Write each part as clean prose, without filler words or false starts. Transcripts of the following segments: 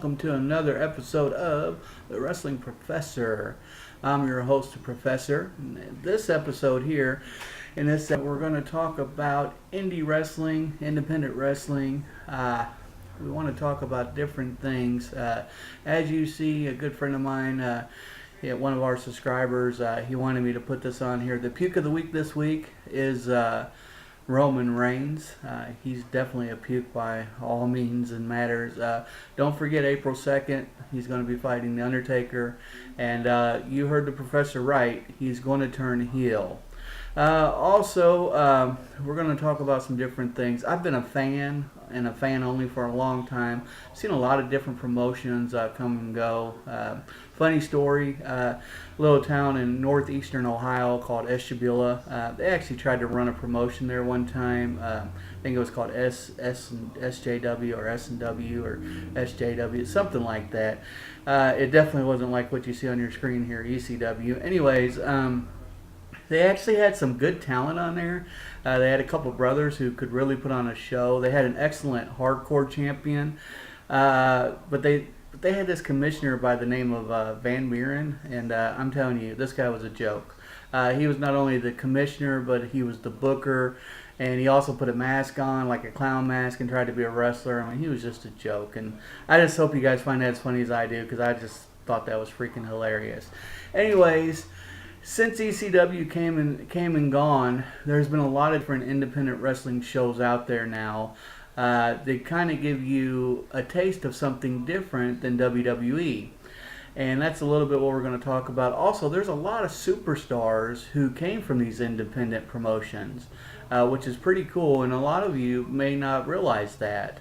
welcome to another episode of The Wrestling Professor. I'm your host, the Professor. In this episode here, we're going to talk about indie wrestling, independent wrestling. We want to talk about different things. As you see, a good friend of mine, one of our subscribers, he wanted me to put this on here. The puke of the week this week is Roman Reigns. He's definitely a puke by all means and matters. Don't forget April 2nd, he's going to be fighting The Undertaker. And you heard the professor right, he's going to turn heel. Also, we're going to talk about some different things. I've been a fan, and a fan only for a long time. Seen a lot of different promotions come and go. Funny story, little town in northeastern Ohio called Estabula. They actually tried to run a promotion there one time. I think it was called SJW or S&W or SJW, something like that. It definitely wasn't like what you see on your screen here, ECW. Anyways, they actually had some good talent on there. They had a couple brothers who could really put on a show. They had an excellent hardcore champion, but they had this commissioner by the name of Van Buren, and I'm telling you, this guy was a joke. He was not only the commissioner, but he was the booker, and he also put a mask on, like a clown mask, and tried to be a wrestler. I mean, he was just a joke, and I just hope you guys find that as funny as I do, because I just thought that was freaking hilarious. Anyways, since ECW came and gone, there's been a lot of different independent wrestling shows out there now. They kind of give you a taste of something different than WWE. And that's a little bit what we're going to talk about. Also, there's a lot of superstars who came from these independent promotions, which is pretty cool, and a lot of you may not realize that.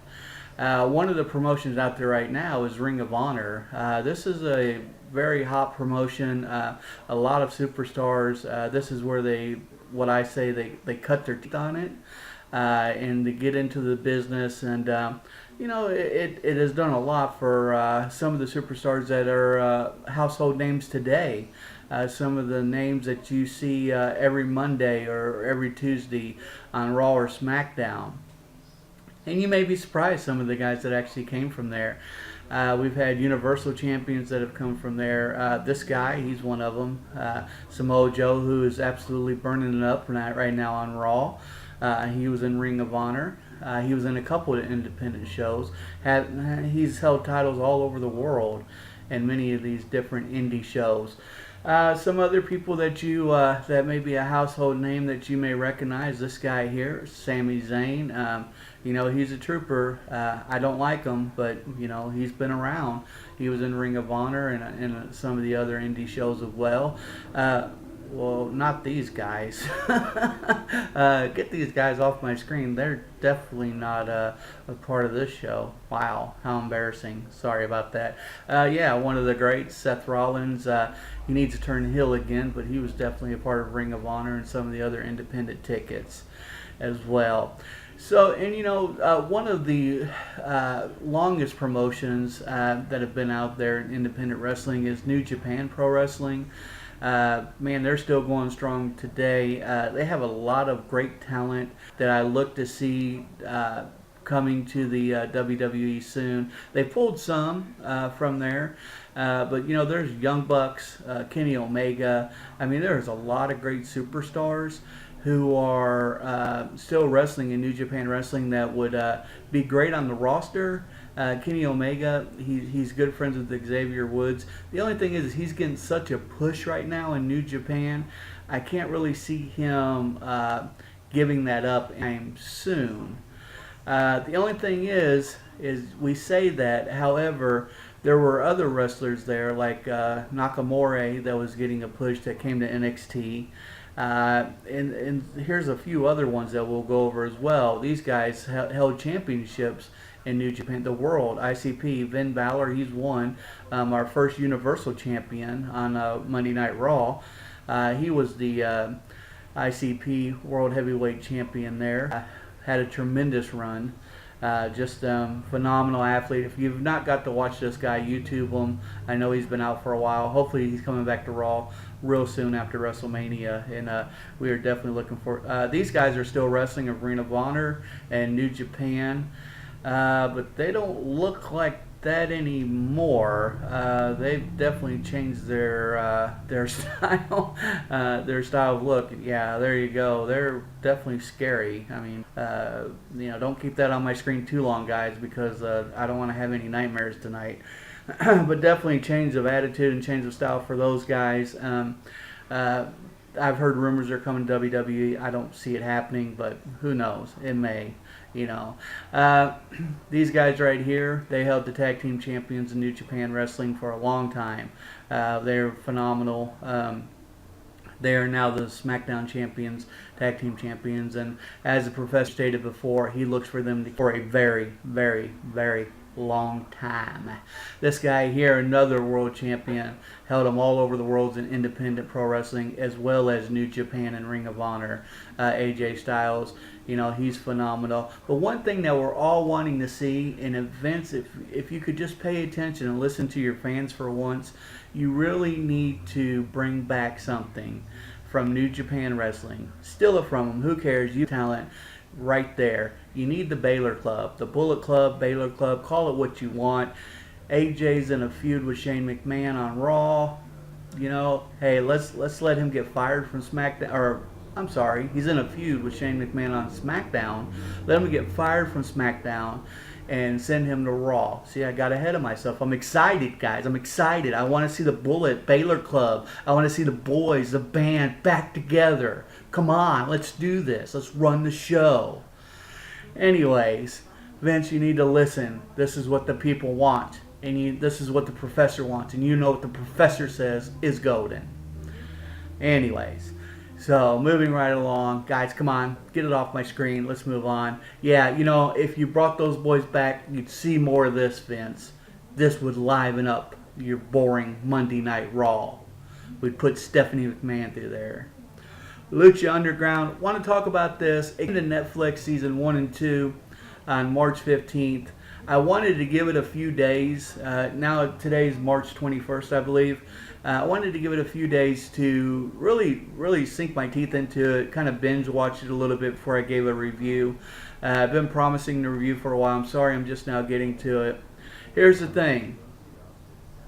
One of the promotions out there right now is Ring of Honor. This is a very hot promotion, a lot of superstars. This is where they cut their teeth on it, and they get into the business, and it has done a lot for some of the superstars that are household names today. Some of the names that you see every Monday or every Tuesday on Raw or SmackDown. And you may be surprised some of the guys that actually came from there. We've had Universal Champions that have come from there. This guy, he's one of them. Samoa Joe, who is absolutely burning it up right now on Raw. He was in Ring of Honor. He was in a couple of independent shows. He's held titles all over the world in many of these different indie shows. Some other people that that may be a household name that you may recognize. This guy here, Sami Zayn. He's a trooper. I don't like him, but he's been around. He was in Ring of Honor and some of the other indie shows as well. Well, not these guys. Get these guys off my screen. They're definitely not a part of this show. Wow, how embarrassing. Sorry about that. One of the greats, Seth Rollins. He needs to turn heel again, but he was definitely a part of Ring of Honor and some of the other independent tickets as well. So, and one of the longest promotions that have been out there in independent wrestling is New Japan Pro Wrestling. They're still going strong today. They have a lot of great talent that I look to see coming to the WWE soon. They pulled some from there, but there's Young Bucks, Kenny Omega. There's a lot of great superstars who are still wrestling in New Japan Wrestling that would be great on the roster. Kenny Omega, he's good friends with Xavier Woods. The only thing is he's getting such a push right now in New Japan. I can't really see him giving that up anytime soon. The only thing is we say that, however, there were other wrestlers there like Nakamura that was getting a push that came to NXT. And here's a few other ones that we'll go over as well. These guys held championships in New Japan, the World, ICP. Finn Balor, he's won. Our first Universal Champion on Monday Night Raw. He was the ICP World Heavyweight Champion there. Had a tremendous run. Just phenomenal athlete. If you've not got to watch this guy, YouTube him. I know he's been out for a while. Hopefully he's coming back to Raw real soon after WrestleMania, and we are definitely looking for. These guys are still wrestling in Ring of Honor and New Japan, but they don't look like that anymore. They've definitely changed their style, their style of look. Yeah, there you go. They're definitely scary. I mean, don't keep that on my screen too long, guys, because I don't want to have any nightmares tonight. But definitely change of attitude and change of style for those guys. I've heard rumors are coming to WWE. I don't see it happening, but who knows? It may. These guys right here, they held the tag team champions in New Japan Wrestling for a long time. They're phenomenal. They are now the SmackDown champions, tag team champions, and as the professor stated before, he looks for them for a very, very, very long time. This guy here, another world champion, held them all over the world in independent pro wrestling as well as New Japan and Ring of Honor. AJ Styles, he's phenomenal. But one thing that we're all wanting to see in events, if you could just pay attention and listen to your fans for once, you really need to bring back something from New Japan Wrestling. Steal it from them. Who cares? You talent. Right there. You need the Baylor Club, the Bullet Club, Baylor Club, call it what you want. AJ's in a feud with Shane McMahon on Raw. Hey, let's let him get fired from SmackDown, or I'm sorry, he's in a feud with Shane McMahon on SmackDown. Let him get fired from SmackDown and send him to Raw. See, I got ahead of myself. I'm excited, guys. I'm excited. I want to see the Bullet Baylor Club. I want to see the boys, the band, back together. Come on, let's do this. Let's run the show. Anyways, Vince, you need to listen. This is what the people want. And this is what the professor wants. And you know what the professor says is golden. Anyways, so moving right along. Guys, come on. Get it off my screen. Let's move on. Yeah, if you brought those boys back, you'd see more of this, Vince. This would liven up your boring Monday Night Raw. We'd put Stephanie McMahon through there. Lucha Underground. Want to talk about this. It came to Netflix season 1 and 2 on March 15th. I wanted to give it a few days. Now today's March 21st, I believe. I wanted to give it a few days to really sink my teeth into it, kind of binge watch it a little bit before I gave a review. I've been promising the review for a while. I'm sorry I'm just now getting to it. Here's the thing.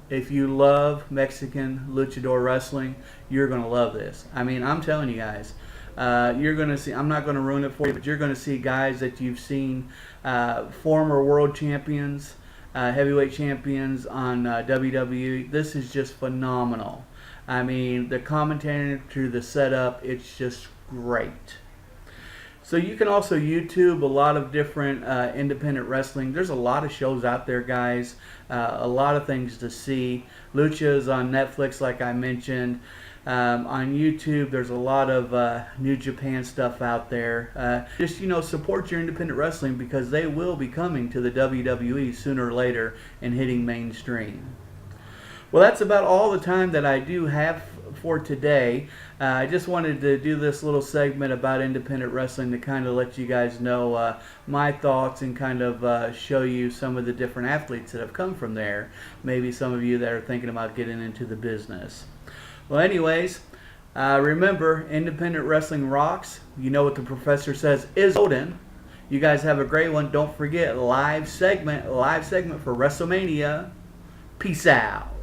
If you love Mexican luchador wrestling, you're going to love this. I mean, I'm telling you guys, you're going to see, I'm not going to ruin it for you, but you're going to see guys that you've seen, former world champions, heavyweight champions on WWE. This is just phenomenal. I mean, the commentary to the setup, it's just great. So you can also YouTube a lot of different independent wrestling. There's a lot of shows out there, guys. A lot of things to see. Lucha is on Netflix, like I mentioned. On YouTube, there's a lot of New Japan stuff out there. Just, support your independent wrestling because they will be coming to the WWE sooner or later and hitting mainstream. Well, that's about all the time that I do have for today. I just wanted to do this little segment about independent wrestling to kind of let you guys know my thoughts and kind of show you some of the different athletes that have come from there. Maybe some of you that are thinking about getting into the business. Well, anyways, remember, independent wrestling rocks. You know what the professor says is golden. You guys have a great one. Don't forget, live segment for WrestleMania. Peace out.